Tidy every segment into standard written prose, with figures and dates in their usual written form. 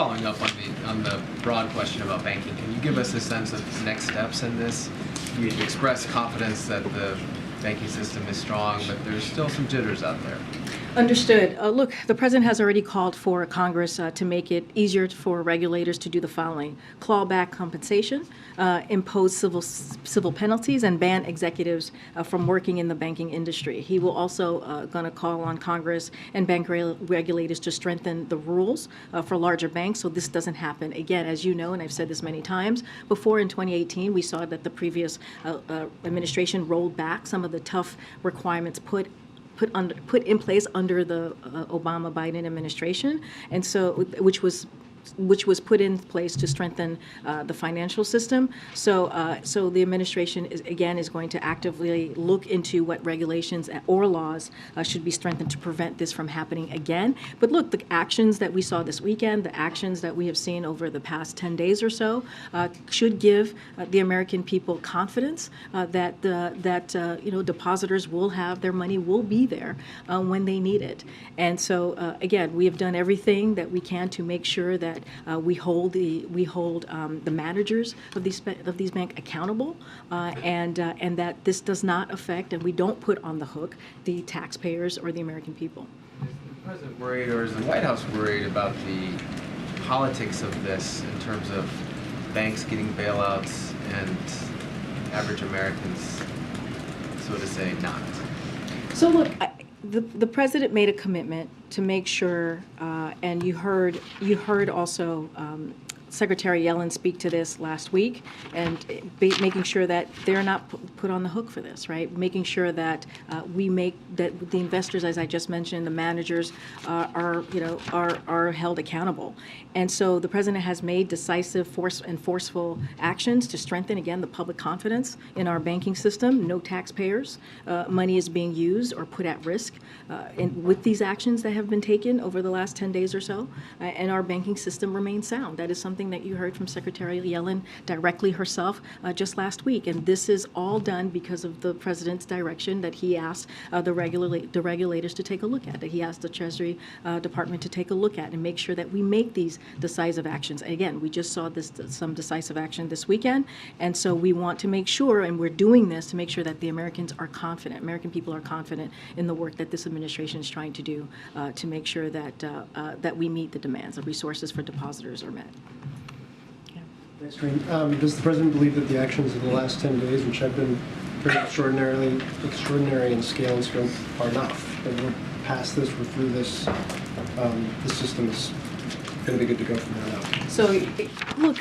following up on the broad question about banking, can you give us a sense of next steps in this? You expressed confidence that the banking system is strong, but there's still some jitters out there. Understood. Look, the president has already called for Congress to make it easier for regulators to do the following: claw back compensation, impose civil penalties, and ban executives from working in the banking industry. He will also going to call on Congress and bank regulators to strengthen the rules for larger banks so this doesn't happen again. As you know, and I've said this many times before, in 2018, we saw that the previous administration rolled back some of the tough requirements put in place under the Obama-Biden administration, and so which was put in place to strengthen the financial system. So the administration is going to actively look into what regulations or laws should be strengthened to prevent this from happening again. But look, the actions that we saw this weekend, the actions that we have seen over the past 10 days or so, should give the American people confidence that depositors will have their money, will be there when they need it. And so again, we have done everything that we can to make sure that we hold the managers of these banks accountable, and that this does not affect, and we don't put on the hook, the taxpayers or the American people. Is the president worried, or is the White House worried about the politics of this in terms of banks getting bailouts and average Americans, so to say, not? So look, the president made a commitment to make sure, and you heard also Secretary Yellen speak to this last week, and making sure that they're not put on the hook for this, right? Making sure that that the investors, as I just mentioned, the managers are held accountable. And so the president has made decisive, forceful actions to strengthen, again, the public confidence in our banking system. No taxpayers' money is being used or put at risk with these actions that have been taken over the last 10 days or so, and our banking system remains sound. That is something that you heard from Secretary Yellen directly herself just last week. And this is all done because of the president's direction that he asked the regulators to take a look at, that he asked the Treasury Department to take a look at and make sure that we make these decisive actions. Again, we just saw some decisive action this weekend, and so we want to make sure, and we're doing this to make sure that the American people are confident in the work that this administration is trying to do to make sure that we meet the demands, the resources for depositors are met. Thanks, Karine. Does the president believe that the actions of the last 10 days, which have been very extraordinary in scale and scope, are enough? That we're past this, we're through this, the system is going to be good to go from there out? So, look,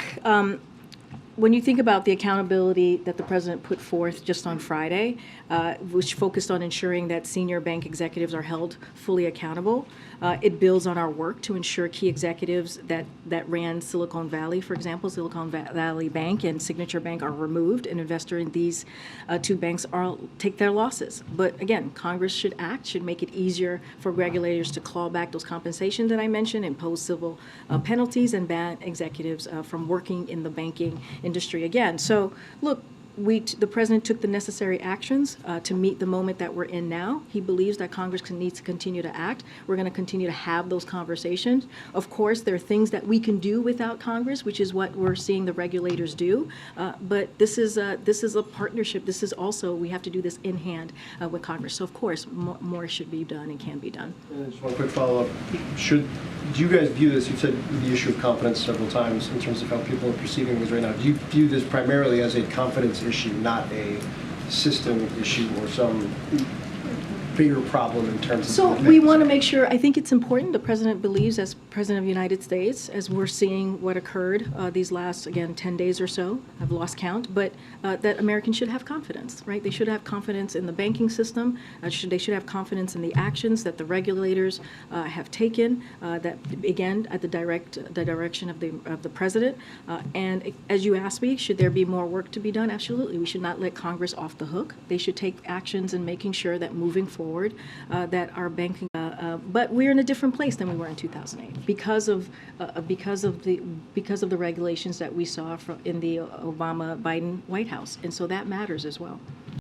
when you think about the accountability that the president put forth just on Friday, which focused on ensuring that senior bank executives are held fully accountable, it builds on our work to ensure key executives that ran Silicon Valley, for example, Silicon Valley Bank and Signature Bank, are removed, and investors in these two banks take their losses. But again, Congress should make it easier for regulators to claw back those compensations that I mentioned, impose civil penalties, and ban executives from working in the banking industry again. So look, the president took the necessary actions to meet the moment that we're in now. He believes that Congress needs to continue to act. We're going to continue to have those conversations. Of course, there are things that we can do without Congress, which is what we're seeing the regulators do. But this is a partnership. This is also, we have to do this in hand with Congress. So of course, more should be done and can be done. And just one quick follow-up. Do you guys view this, you've said the issue of confidence several times in terms of how people are perceiving things right now. Do you view this primarily as a confidence issue, not a system issue or some bigger problem in terms of... So we want to make sure, I think it's important, the president believes, as president of the United States, as we're seeing what occurred these last, again, 10 days or so, I've lost count, but that Americans should have confidence, right? They should have confidence in the banking system. They should have confidence in the actions that the regulators have taken, that, again, at the direction of the president. And as you asked me, should there be more work to be done? Absolutely. We should not let Congress off the hook. They should take actions in making sure that moving forward, that our banking, but we're in a different place than we were in 2008 because of the regulations that we saw in the Obama-Biden White House, and so that matters as well.